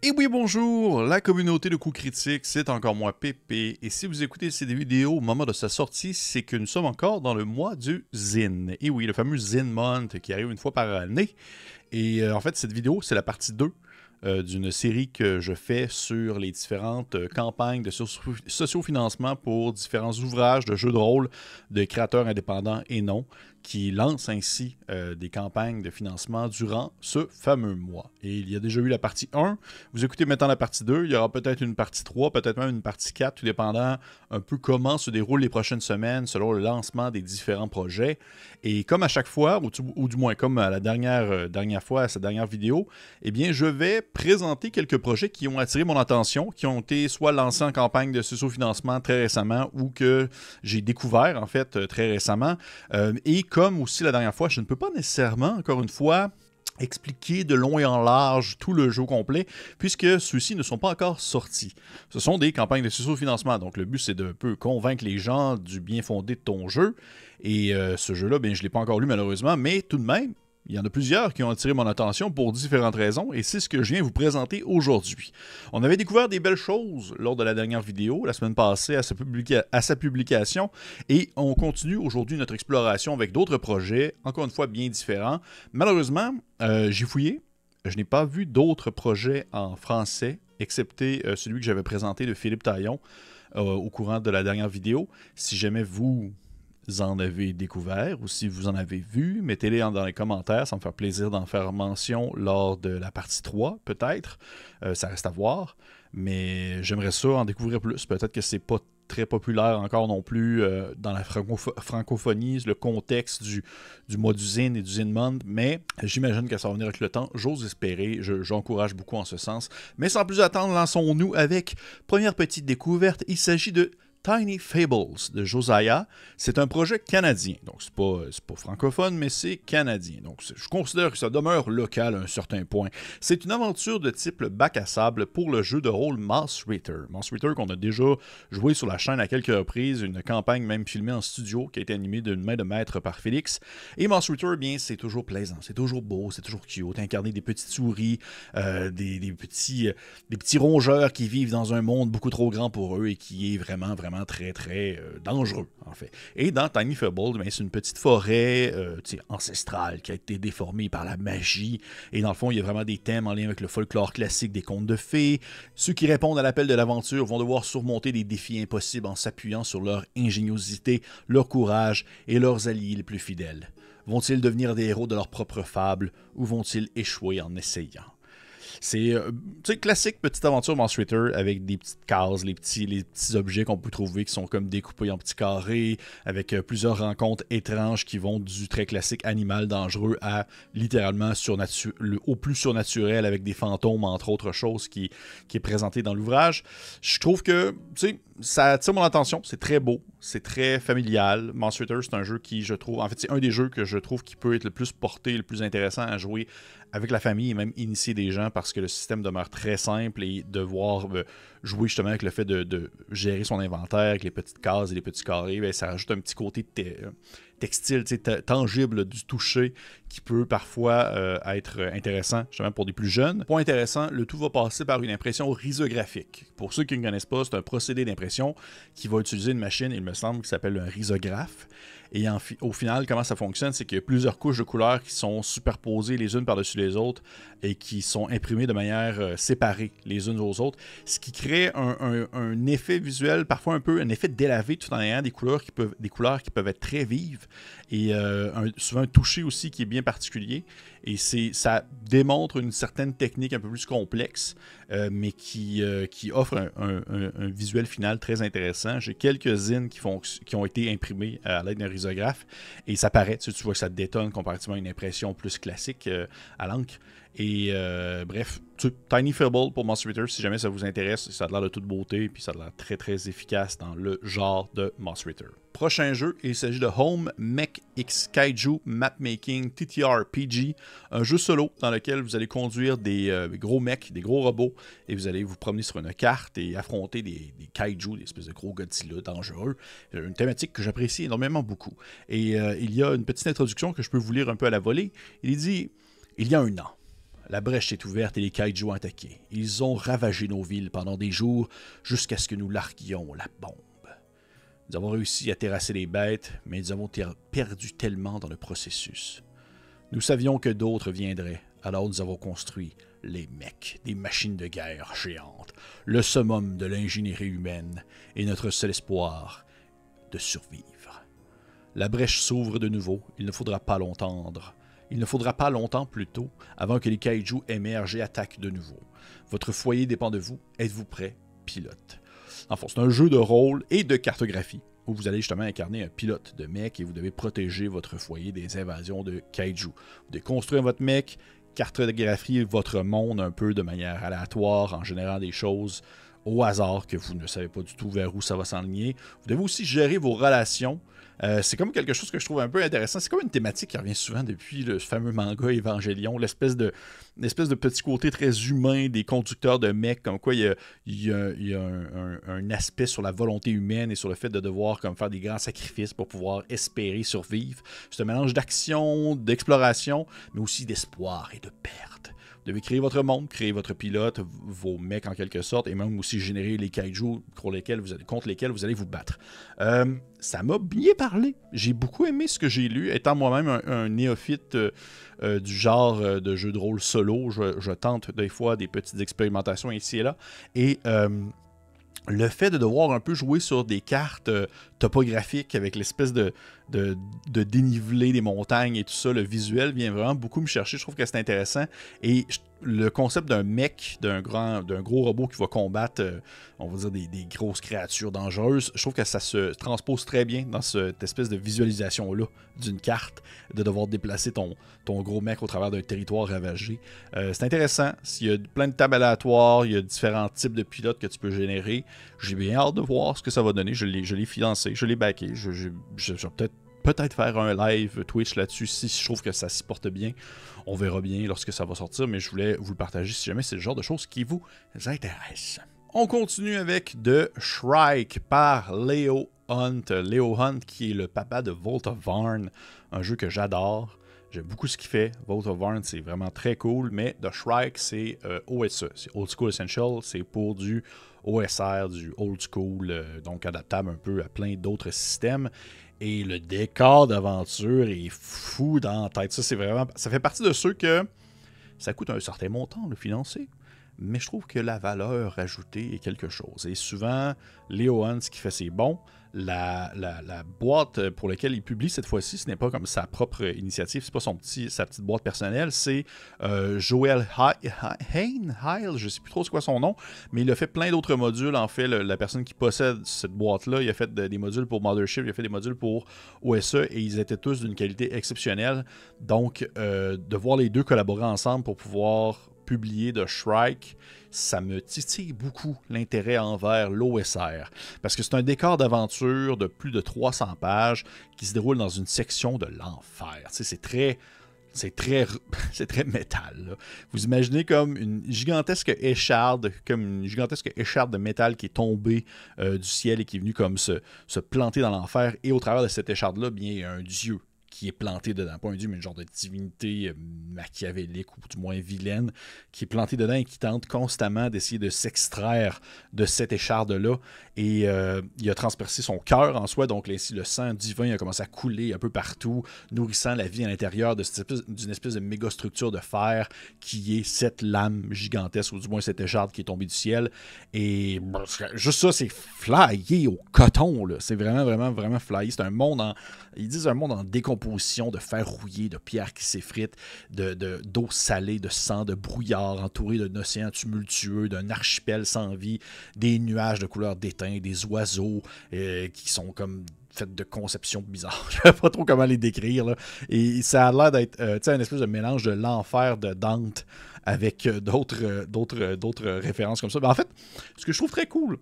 Et oui, bonjour, la communauté de coups critiques, c'est encore moi, Pépé. Et si vous écoutez ces vidéos au moment de sa sortie, c'est que nous sommes encore dans le mois du Zine. Et oui, le fameux Zine Month qui arrive une fois par année. Et en fait, cette vidéo, c'est la partie 2 d'une série que je fais sur les différentes campagnes de sociofinancement pour différents ouvrages de jeux de rôle de créateurs indépendants et non, qui lancent ainsi des campagnes de financement durant ce fameux mois. Et il y a déjà eu la partie 1. Vous écoutez maintenant la partie 2. Il y aura peut-être une partie 3, peut-être même une partie 4, tout dépendant un peu comment se déroulent les prochaines semaines selon le lancement des différents projets. Et comme à chaque fois, ou du moins comme à la dernière fois, à cette dernière vidéo, eh bien, je vais présenter quelques projets qui ont attiré mon attention, qui ont été soit lancés en campagne de socio-financement très récemment ou que j'ai découvert, en fait, très récemment. Et comme aussi la dernière fois, je ne peux pas nécessairement, encore une fois, expliquer de long et en large tout le jeu complet, puisque ceux-ci ne sont pas encore sortis. Ce sont des campagnes de socio-financement, donc le but c'est de peu convaincre les gens du bien fondé de ton jeu, et ce jeu-là, bien, je ne l'ai pas encore lu malheureusement, mais tout de même, il y en a plusieurs qui ont attiré mon attention pour différentes raisons, et c'est ce que je viens vous présenter aujourd'hui. On avait découvert des belles choses lors de la dernière vidéo, la semaine passée, à sa publication, et on continue aujourd'hui notre exploration avec d'autres projets, encore une fois bien différents. Malheureusement, j'ai fouillé, je n'ai pas vu d'autres projets en français, excepté celui que j'avais présenté de Philippe Taillon au courant de la dernière vidéo. Si jamais vous en avez découvert ou si vous en avez vu, mettez-les dans les commentaires, ça me fait plaisir d'en faire mention lors de la partie 3, peut-être. Ça reste à voir, mais j'aimerais ça en découvrir plus. Peut-être que c'est pas très populaire encore non plus dans la francophonie, le contexte du mois du Zine et du Zine Month, mais j'imagine que ça va venir avec le temps, j'ose espérer, j'encourage beaucoup en ce sens. Mais sans plus attendre, lançons-nous avec première petite découverte, il s'agit de Tiny Fables de Josiah. C'est un projet canadien, donc c'est pas francophone, mais c'est canadien. Donc je considère que ça demeure local à un certain point. C'est une aventure de type bac à sable pour le jeu de rôle Mouse Ritter. Mouse Ritter qu'on a déjà joué sur la chaîne à quelques reprises, une campagne même filmée en studio qui a été animée d'une main de maître par Félix. Et Mouse Ritter, bien, c'est toujours plaisant, c'est toujours beau, c'est toujours cute. Incarner des petites souris, des petits rongeurs qui vivent dans un monde beaucoup trop grand pour eux et qui est vraiment très dangereux en fait. Et dans Tiny Fables, ben, c'est une petite forêt ancestrale qui a été déformée par la magie et dans le fond il y a vraiment des thèmes en lien avec le folklore classique des contes de fées. Ceux qui répondent à l'appel de l'aventure vont devoir surmonter des défis impossibles en s'appuyant sur leur ingéniosité, leur courage et leurs alliés les plus fidèles. Vont-ils devenir des héros de leur propre fable ou vont-ils échouer en essayant? C'est classique petite aventure Mouse Ritter avec des petites cases, les petits objets qu'on peut trouver qui sont comme découpés en petits carrés, avec plusieurs rencontres étranges qui vont du très classique animal dangereux à littéralement au plus surnaturel avec des fantômes entre autres choses qui est présenté dans l'ouvrage. Je trouve que ça attire mon attention, c'est très beau, c'est très familial. Mouse Ritter, c'est un jeu qui je trouve, en fait c'est un des jeux que je trouve qui peut être le plus porté, le plus intéressant à jouer avec la famille et même initier des gens parce que le système demeure très simple et devoir jouer justement avec le fait de gérer son inventaire avec les petites cases et les petits carrés, bien, ça rajoute un petit côté textile, tangible du toucher qui peut parfois être intéressant justement pour des plus jeunes. Point intéressant, le tout va passer par une impression risographique. Pour ceux qui ne connaissent pas, c'est un procédé d'impression qui va utiliser une machine, il me semble, qui s'appelle un risographe. Et au final, comment ça fonctionne, c'est qu'il y a plusieurs couches de couleurs qui sont superposées les unes par-dessus les autres et qui sont imprimées de manière séparée les unes aux autres, ce qui crée un effet visuel, parfois un effet délavé tout en ayant des couleurs qui peuvent être très vives et souvent un toucher aussi qui est bien particulier. Et ça démontre une certaine technique un peu plus complexe, mais qui offre un visuel final très intéressant. J'ai quelques zines qui ont été imprimés à l'aide d'un risographe, et ça paraît, tu vois que ça détonne comparativement à une impression plus classique à l'encre. Et bref, Tiny Fable pour Mouse Ritter, si jamais ça vous intéresse, ça a l'air de toute beauté, puis ça a l'air très efficace dans le genre de Mouse Ritter. Prochain jeu, il s'agit de Home Mech X Kaiju Mapmaking TTRPG, un jeu solo dans lequel vous allez conduire des gros mecs, des gros robots, et vous allez vous promener sur une carte et affronter des kaiju, des espèces de gros Godzilla dangereux. Une thématique que j'apprécie énormément beaucoup. Et il y a une petite introduction que je peux vous lire un peu à la volée. Il dit « Il y a un an, La brèche est ouverte et les kaiju ont attaqué. Ils ont ravagé nos villes pendant des jours jusqu'à ce que nous larguions la bombe. Nous avons réussi à terrasser les bêtes, mais nous avons perdu tellement dans le processus. Nous savions que d'autres viendraient, alors nous avons construit les mecs, des machines de guerre géantes, le summum de l'ingénierie humaine et notre seul espoir de survivre. La brèche s'ouvre de nouveau, il ne faudra pas longtemps plutôt avant que les kaiju émergent et attaquent de nouveau. Votre foyer dépend de vous, êtes-vous prêt, pilote? Enfin, c'est un jeu de rôle et de cartographie où vous allez justement incarner un pilote de mech et vous devez protéger votre foyer des invasions de kaiju. Vous devez construire votre mech, cartographier votre monde un peu de manière aléatoire en générant des choses au hasard que vous ne savez pas du tout vers où ça va s'enligner. Vous devez aussi gérer vos relations. C'est comme quelque chose que je trouve un peu intéressant. C'est comme une thématique qui revient souvent depuis le fameux manga Evangelion, l'espèce de petit côté très humain des conducteurs de mecs, comme quoi il y a un aspect sur la volonté humaine et sur le fait de devoir comme faire des grands sacrifices pour pouvoir espérer survivre. C'est un mélange d'action, d'exploration, mais aussi d'espoir et de perte. Vous devez créer votre monde, créer votre pilote, vos mecs en quelque sorte, et même aussi générer les kaiju contre lesquels vous allez vous battre. Ça m'a bien parlé. J'ai beaucoup aimé ce que j'ai lu. Étant moi-même un néophyte du genre de jeu de rôle solo, je tente des fois des petites expérimentations ici et là. Et le fait de devoir un peu jouer sur des cartes topographiques avec l'espèce de dénivelé des montagnes et tout ça, le visuel vient vraiment beaucoup me chercher. Je trouve que c'est intéressant. Et le concept d'un mech, d'un gros robot qui va combattre, on va dire, des grosses créatures dangereuses, je trouve que ça se transpose très bien dans cette espèce de visualisation-là d'une carte, de devoir déplacer ton gros mech au travers d'un territoire ravagé. C'est intéressant. Il y a plein de tables aléatoires, il y a différents types de pilotes que tu peux générer. J'ai bien hâte de voir ce que ça va donner. Je l'ai financé, je l'ai backé. Je vais peut-être faire un live Twitch là-dessus si je trouve que ça s'y porte bien. On verra bien lorsque ça va sortir, mais je voulais vous le partager si jamais c'est le genre de choses qui vous intéresse. On continue avec The Shrike par Leo Hunt. Leo Hunt qui est le papa de Vault of Varn, un jeu que j'adore. J'aime beaucoup ce qu'il fait. Vault of Varn, c'est vraiment très cool, mais The Shrike, c'est OSE. C'est Old School Essential, c'est pour du OSR, du Old School, donc adaptable un peu à plein d'autres systèmes. Et le décor d'aventure est fou dans la tête. Ça fait partie de ceux que ça coûte un certain montant le financer. Mais je trouve que la valeur ajoutée est quelque chose. Et souvent, Leo Hunt, ce qu'il fait, c'est bon. La boîte pour laquelle il publie cette fois-ci, ce n'est pas comme sa propre initiative, c'est pas sa petite boîte personnelle, c'est Joel Heil, je sais plus trop c'est quoi son nom, mais il a fait plein d'autres modules. En fait, la personne qui possède cette boîte-là, il a fait des modules pour Mothership, il a fait des modules pour OSE, et ils étaient tous d'une qualité exceptionnelle. Donc, de voir les deux collaborer ensemble pour pouvoir publié de Shrike, ça me titille beaucoup l'intérêt envers l'OSR. Parce que c'est un décor d'aventure de plus de 300 pages qui se déroule dans une section de l'enfer. Tu sais, c'est très métal. Là. Vous imaginez comme une gigantesque écharde de métal qui est tombée du ciel et qui est venue comme se planter dans l'enfer. Et au travers de cette écharde-là, bien, il y a un dieu qui est planté dedans. Pas un dieu, mais une genre de divinité machiavélique ou du moins vilaine qui est plantée dedans et qui tente constamment d'essayer de s'extraire de cette écharde-là. Et il a transpercé son cœur en soi, donc ainsi le sang divin a commencé à couler un peu partout, nourrissant la vie à l'intérieur d'une espèce de méga structure de fer qui est cette lame gigantesque, ou du moins cette écharde qui est tombée du ciel. Et juste ça, c'est flyé au coton. Là. C'est vraiment, vraiment, vraiment flyé. C'est un monde ils disent un monde en décomposition, de fer rouillé, de pierres qui s'effritent, d'eau salée, de sang, de brouillard, entouré d'un océan tumultueux, d'un archipel sans vie, des nuages de couleur d'étain, des oiseaux qui sont comme faits de conceptions bizarres. Je ne sais pas trop comment les décrire. Là. Et ça a l'air d'être un espèce de mélange de l'enfer de Dante avec d'autres références comme ça. Mais en fait, ce que je trouve très cool,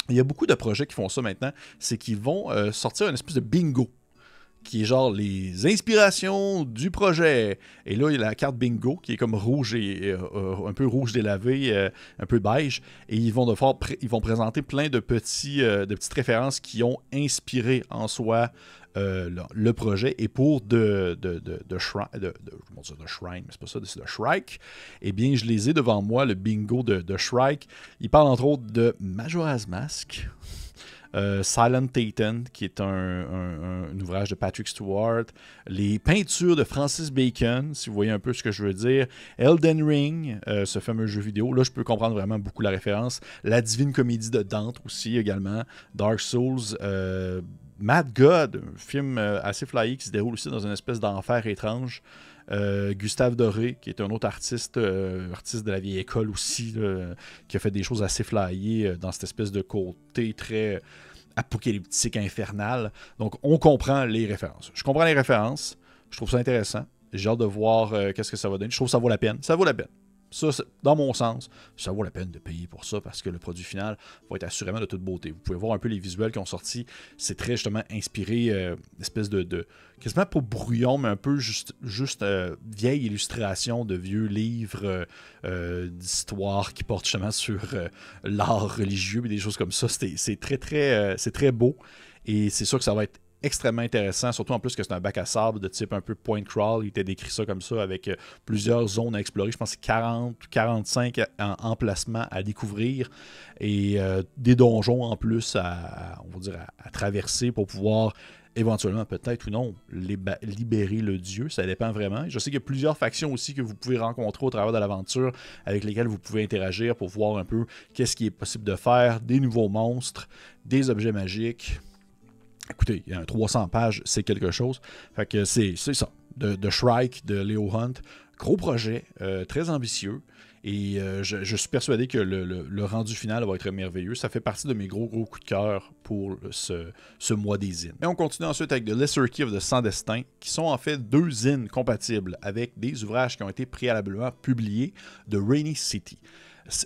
il y a beaucoup de projets qui font ça maintenant, c'est qu'ils vont sortir une espèce de bingo. qui est genre les inspirations du projet. Et là, il y a la carte bingo qui est comme rouge et un peu rouge délavé, un peu beige. Et ils vont présenter plein de petites références qui ont inspiré en soi le projet. Et pour de Shrine, mais c'est pas ça, c'est de Shrike, eh bien, je les ai devant moi, le bingo de Shrike. Il parle entre autres de Majora's Mask, Silent Titan, qui est un ouvrage de Patrick Stewart, les peintures de Francis Bacon, si vous voyez un peu ce que je veux dire, Elden Ring, ce fameux jeu vidéo, là je peux comprendre vraiment beaucoup la référence, la Divine Comédie de Dante aussi également, Dark Souls, Mad God, un film assez flyé qui se déroule aussi dans une espèce d'enfer étrange. Gustave Doré, qui est un autre artiste de la vieille école aussi, qui a fait des choses assez flyées dans cette espèce de côté très apocalyptique, infernal. Donc, on comprend les références. Je comprends les références. Je trouve ça intéressant. J'ai hâte de voir qu'est-ce que ça va donner. Je trouve que ça vaut la peine. Ça vaut la peine. Ça, dans mon sens, ça vaut la peine de payer pour ça parce que le produit final va être assurément de toute beauté. Vous pouvez voir un peu les visuels qui ont sorti. C'est très justement inspiré, espèce de quasiment pas brouillon, mais un peu juste vieille illustration de vieux livres d'histoire qui portent justement sur l'art religieux et des choses comme ça. C'est très beau et c'est sûr que ça va être extrêmement intéressant, surtout en plus que c'est un bac à sable de type un peu point crawl. Il était décrit ça comme ça avec plusieurs zones à explorer. Je pense que c'est 40 ou 45 emplacements à découvrir et des donjons en plus on va dire à traverser pour pouvoir éventuellement, peut-être ou non, libérer le dieu. Ça dépend vraiment. Je sais qu'il y a plusieurs factions aussi que vous pouvez rencontrer au travers de l'aventure avec lesquelles vous pouvez interagir pour voir un peu qu'est-ce qui est possible de faire, des nouveaux monstres, des objets magiques. Écoutez, il y a 300 pages, c'est quelque chose. Fait que c'est ça. De Shrike, de Leo Hunt. Gros projet, très ambitieux. Et je suis persuadé que le rendu final va être merveilleux. Ça fait partie de mes gros coups de cœur pour ce mois des zines. Et on continue ensuite avec The Lesser Key of the Sans Destin, qui sont en fait 2 zines compatibles avec des ouvrages qui ont été préalablement publiés de Rainy City.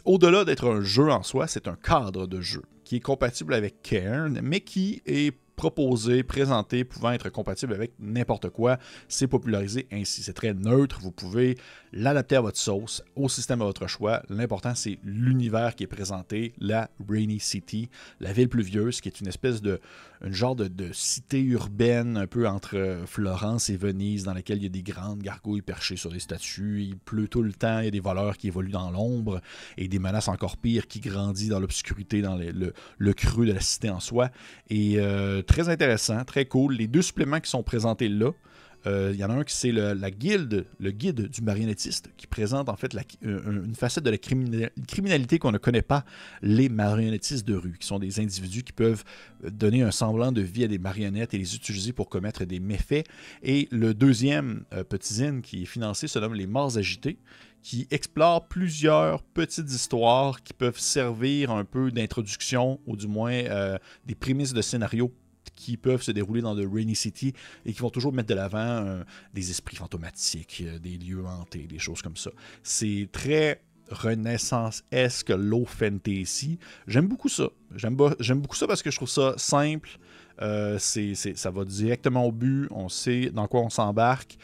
Au-delà d'être un jeu en soi, c'est un cadre de jeu qui est compatible avec Cairn, mais qui est proposé, présenté, pouvant être compatible avec n'importe quoi. C'est popularisé ainsi. C'est très neutre. Vous pouvez l'adapter à votre sauce, au système à votre choix. L'important, c'est l'univers qui est présenté, la Rainy City, la ville pluvieuse, qui est une espèce de genre de cité urbaine un peu entre Florence et Venise, dans laquelle il y a des grandes gargouilles perchées sur des statues. Il pleut tout le temps, il y a des voleurs qui évoluent dans l'ombre et des menaces encore pires qui grandissent dans l'obscurité, dans le creux de la cité en soi. Et très intéressant, très cool. Les 2 suppléments qui sont présentés là, il y en a un qui c'est le guide du marionnettiste, qui présente en fait une facette de la criminalité qu'on ne connaît pas, les marionnettistes de rue, qui sont des individus qui peuvent donner un semblant de vie à des marionnettes et les utiliser pour commettre des méfaits. Et le deuxième petit zine qui est financé se nomme Les Morts Agités, qui explore plusieurs petites histoires qui peuvent servir un peu d'introduction, ou du moins des prémices de scénario qui peuvent se dérouler dans The Rainy City et qui vont toujours mettre de l'avant des esprits fantomatiques, des lieux hantés, des choses comme ça. C'est très Renaissance-esque, low fantasy. J'aime beaucoup ça. J'aime beaucoup ça parce que je trouve ça simple. Ça va directement au but. On sait dans quoi on s'embarque.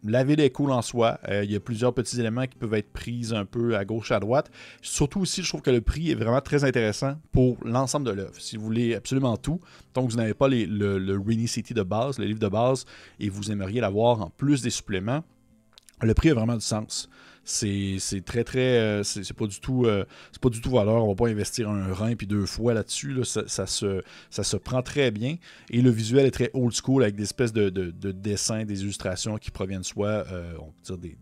La ville est cool en soi. Il y a plusieurs petits éléments qui peuvent être pris un peu à gauche, à droite. Surtout aussi, je trouve que le prix est vraiment très intéressant pour l'ensemble de l'œuvre. Si vous voulez absolument tout, donc vous n'avez pas le Rainy City de base, le livre de base, et vous aimeriez l'avoir en plus des suppléments, le prix a vraiment du sens. C'est c'est pas du tout valeur. On va pas investir un rein puis 2 fois là-dessus. Là. Ça se prend très bien. Et le visuel est très old school avec des espèces de dessins, des illustrations qui proviennent soit, on peut dire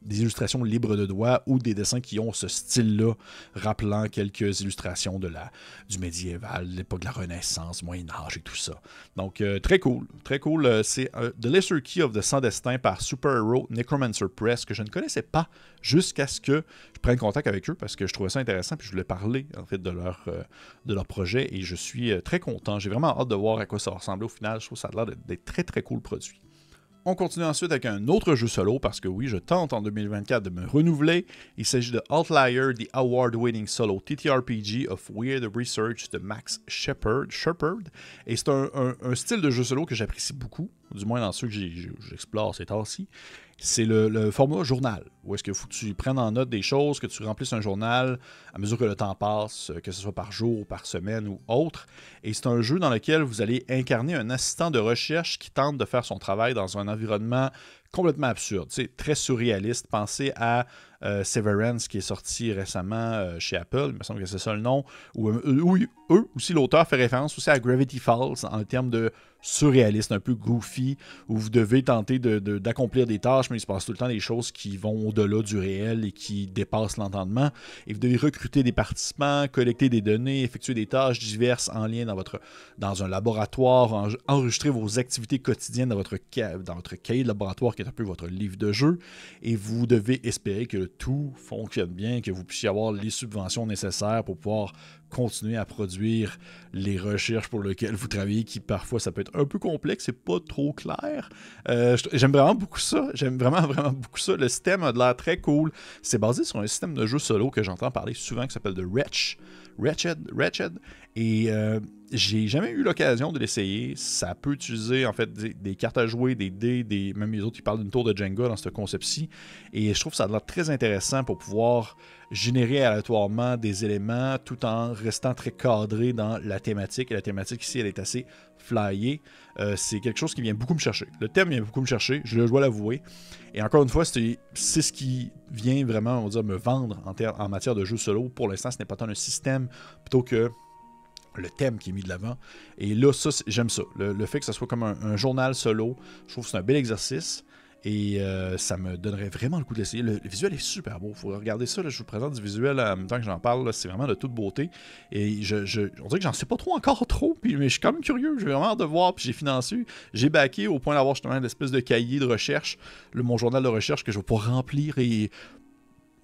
des illustrations libres de doigts ou des dessins qui ont ce style-là, rappelant quelques illustrations du médiéval, de l'époque de la Renaissance, Moyen-Âge et tout ça. Donc, très cool. Très cool. C'est The Lesser Key of the Sans Destin par Super Hero Necromancer Press, que je ne connaissais pas jusqu'à ce que je prenne contact avec eux, parce que je trouvais ça intéressant, puis je voulais parler, en fait, de leur projet, et je suis très content. J'ai vraiment hâte de voir à quoi ça va ressembler au final. Je trouve que ça a l'air d'être très, très cool produit. On continue ensuite avec un autre jeu solo parce que oui, je tente en 2024 de me renouveler. Il s'agit de Outlier, the award-winning solo TTRPG of Weird Research de Max Shepard. Et c'est un style de jeu solo que j'apprécie beaucoup, du moins dans ceux que j'explore ces temps-ci. C'est le format journal, où est-ce qu'il faut que tu prennes en note des choses, que tu remplisses un journal à mesure que le temps passe, que ce soit par jour, par semaine ou autre. Et c'est un jeu dans lequel vous allez incarner un assistant de recherche qui tente de faire son travail dans un environnement complètement absurde, très surréaliste. Pensez à Severance qui est sorti récemment chez Apple, il me semble que c'est ça le nom, où eux aussi l'auteur fait référence aussi à Gravity Falls en termes de surréaliste, un peu goofy, où vous devez tenter d'accomplir des tâches, mais il se passe tout le temps des choses qui vont au-delà du réel et qui dépassent l'entendement. Et vous devez recruter des participants, collecter des données, effectuer des tâches diverses en lien dans un laboratoire, enregistrer vos activités quotidiennes dans votre cahier de laboratoire qui est un peu votre livre de jeu. Et vous devez espérer que le tout fonctionne bien, que vous puissiez avoir les subventions nécessaires pour pouvoir continuer à produire les recherches pour lesquelles vous travaillez, qui parfois ça peut être un peu complexe, c'est pas trop clair. J'aime vraiment beaucoup ça. J'aime vraiment beaucoup ça. Le système a de l'air très cool. C'est basé sur un système de jeu solo que j'entends parler souvent qui s'appelle The Wretched. Et j'ai jamais eu l'occasion de l'essayer. Ça peut utiliser en fait des cartes à jouer, des dés, même les autres qui parlent d'une tour de Jenga dans ce concept-ci. Et je trouve que ça a l'air très intéressant pour pouvoir générer aléatoirement des éléments tout en restant très cadré dans la thématique. Et la thématique ici, elle est assez flyée. C'est quelque chose qui vient beaucoup me chercher. Le thème vient beaucoup me chercher, je dois l'avouer. Et encore une fois, c'est ce qui vient vraiment, on va dire, me vendre en matière de jeu solo. Pour l'instant, ce n'est pas tant un système plutôt que le thème qui est mis de l'avant. Et là, ça, j'aime ça. Le fait que ça soit comme un journal solo, je trouve que c'est un bel exercice. Et ça me donnerait vraiment le coup d'essayer. Le visuel est super beau. Il faut regarder ça. Là, je vous présente du visuel en même temps que j'en parle. C'est vraiment de toute beauté. Et on dirait que j'en sais pas encore trop. Mais je suis quand même curieux. J'ai vraiment hâte de voir. Puis j'ai financé. J'ai backé au point d'avoir justement une espèce de cahier de recherche. Mon journal de recherche que je vais pouvoir remplir et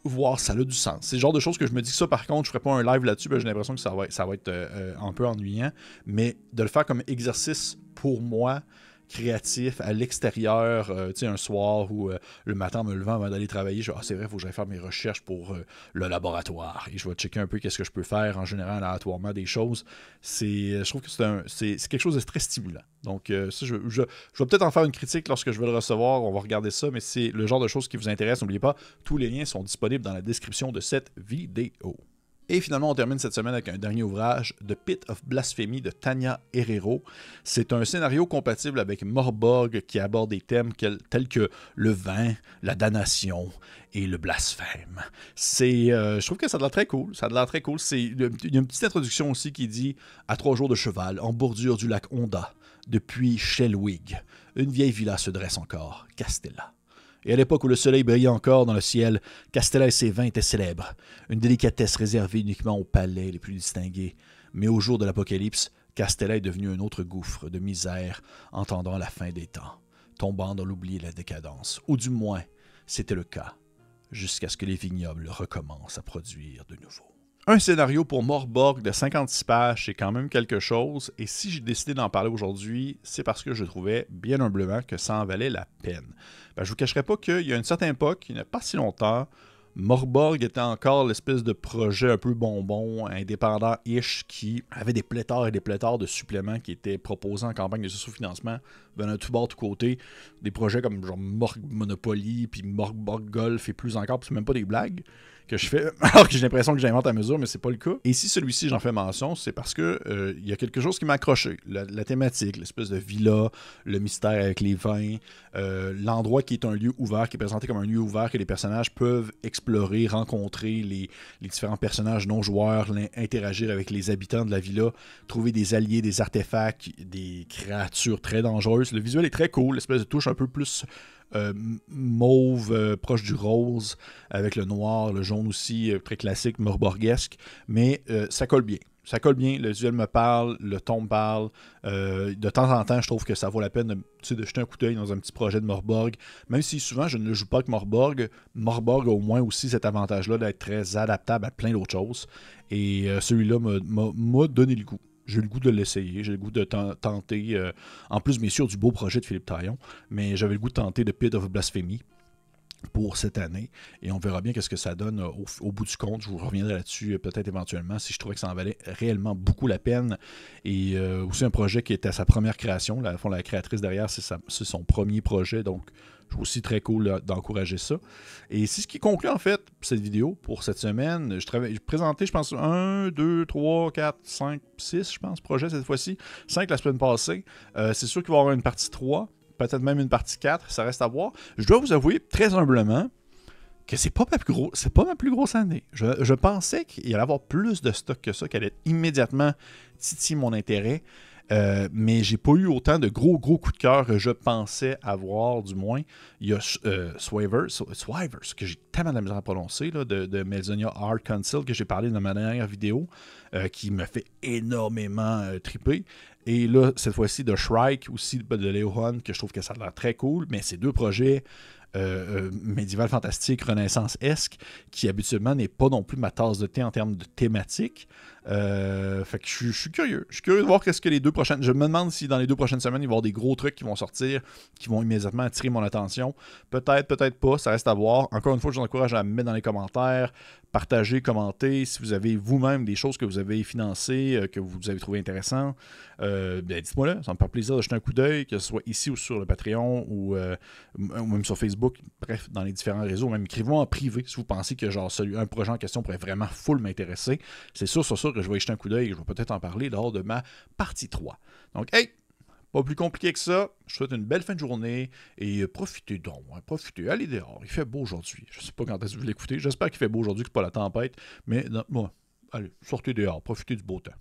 voir ça a du sens. C'est le genre de choses que je me dis que ça, par contre, je ferai pas un live là-dessus. J'ai l'impression que ça va être un peu ennuyant. Mais de le faire comme exercice pour moi, créatif à l'extérieur, un soir ou le matin en me levant avant d'aller travailler, je dis, c'est vrai, il faut que j'aille faire mes recherches pour le laboratoire et je vais checker un peu qu'est-ce que je peux faire en général aléatoirement des choses. Je trouve que c'est quelque chose de très stimulant. Donc ça, je vais peut-être en faire une critique lorsque je vais le recevoir, on va regarder ça, mais c'est le genre de choses qui vous intéresse. N'oubliez pas, tous les liens sont disponibles dans la description de cette vidéo. Et finalement, on termine cette semaine avec un dernier ouvrage, The Pit of Blasphemy de Tania Herrero. C'est un scénario compatible avec Morborg qui aborde des thèmes tels que le vin, la damnation et le blasphème. Je trouve que ça a l'air très cool. Il y a une petite introduction aussi qui dit « À 3 jours de cheval, en bordure du lac Honda, depuis Shelwig, une vieille villa se dresse encore, Castella. » Et à l'époque où le soleil brillait encore dans le ciel, Castella et ses vins étaient célèbres, une délicatesse réservée uniquement aux palais les plus distingués. Mais au jour de l'Apocalypse, Castella est devenu un autre gouffre de misère, entendant la fin des temps, tombant dans l'oubli et la décadence. Ou du moins, c'était le cas, jusqu'à ce que les vignobles recommencent à produire de nouveau. Un scénario pour Morborg de 56 pages, c'est quand même quelque chose, et si j'ai décidé d'en parler aujourd'hui, c'est parce que je trouvais bien humblement que ça en valait la peine. Je ne vous cacherai pas qu'il y a une certaine époque, il n'y a pas si longtemps, Morborg était encore l'espèce de projet un peu bonbon, indépendant-ish, qui avait des pléthores et des pléthores de suppléments qui étaient proposés en campagne de sous-financement, venant de tout bord, de tout côté. Des projets comme genre Morg Monopoly, puis Morborg Golf et plus encore, puis c'est même pas des blagues que je fais, alors que j'ai l'impression que j'invente à mesure, mais c'est pas le cas. Et si celui-ci, j'en fais mention, c'est parce que il y a quelque chose qui m'a accroché. La thématique, l'espèce de villa, le mystère avec les vins, l'endroit qui est un lieu ouvert, qui est présenté comme un lieu ouvert que les personnages peuvent explorer, rencontrer les différents personnages non-joueurs, interagir avec les habitants de la villa, trouver des alliés, des artefacts, des créatures très dangereuses. Le visuel est très cool, l'espèce de touche un peu plus mauve, proche du rose, avec le noir, le jaune aussi, très classique, morborgesque, mais ça colle bien. Ça colle bien, le visuel me parle, le ton me parle. De temps en temps, je trouve que ça vaut la peine de jeter un coup d'œil dans un petit projet de Morborg. Même si souvent je ne le joue pas avec Morborg, Morborg a au moins aussi cet avantage-là d'être très adaptable à plein d'autres choses. Et celui-là m'a donné le goût. j'ai le goût de l'essayer, j'ai le goût de tenter, en plus bien sûr du beau projet de Philippe Taillon, mais j'avais le goût de tenter The Pit of Blasphemy pour cette année, et on verra bien qu'est-ce que ça donne au bout du compte. Je vous reviendrai là-dessus peut-être éventuellement si je trouvais que ça en valait réellement beaucoup la peine. Et aussi un projet qui était à sa première création. Là, à fond, la créatrice derrière, c'est son premier projet, donc je trouve aussi très cool d'encourager ça. Et c'est ce qui conclut en fait cette vidéo pour cette semaine. J'ai présenté, je pense, 1, 2, 3, 4, 5, 6, je pense, projets cette fois-ci. 5 la semaine passée. C'est sûr qu'il va y avoir une partie 3. Peut-être même une partie 4, ça reste à voir. Je dois vous avouer très humblement que c'est pas ma plus grosse année. Je pensais qu'il allait y avoir plus de stock que ça, qu'elle allait immédiatement titiller mon intérêt. Mais j'ai pas eu autant de gros coups de cœur que je pensais avoir, du moins. Il y a Swivers, que j'ai tellement de la misère à prononcer, là, de Melzonia Art Council, que j'ai parlé dans ma dernière vidéo, qui me fait énormément triper. Et là, cette fois-ci, de Shrike, aussi de Léo Hunt, que je trouve que ça a l'air très cool. Mais ces deux projets médiéval fantastique, renaissance-esque, qui habituellement n'est pas non plus ma tasse de thé en termes de thématique. Fait que je suis curieux. Je suis curieux de voir qu'est-ce que les 2 prochaines... Je me demande si dans les 2 prochaines semaines, il va y avoir des gros trucs qui vont sortir, qui vont immédiatement attirer mon attention. Peut-être, peut-être pas, ça reste à voir. Encore une fois, je vous encourage à me mettre dans les commentaires, partager, commenter. Si vous avez vous-même des choses que vous avez financées, que vous avez trouvées intéressantes, dites-moi-le. Ça me fait plaisir de jeter un coup d'œil, que ce soit ici ou sur le Patreon ou même sur Facebook, bref, dans les différents réseaux. Même écrivez-moi en privé si vous pensez que genre un projet en question pourrait vraiment full m'intéresser. C'est sûr que je vais y jeter un coup d'œil et je vais peut-être en parler lors de ma partie 3. Donc, hey! Pas plus compliqué que ça. Je vous souhaite une belle fin de journée et profitez donc. Hein, profitez. Allez dehors. Il fait beau aujourd'hui. Je ne sais pas quand est-ce que vous l'écoutez. J'espère qu'il fait beau aujourd'hui, que c'est pas la tempête. Mais allez, sortez dehors. Profitez du beau temps.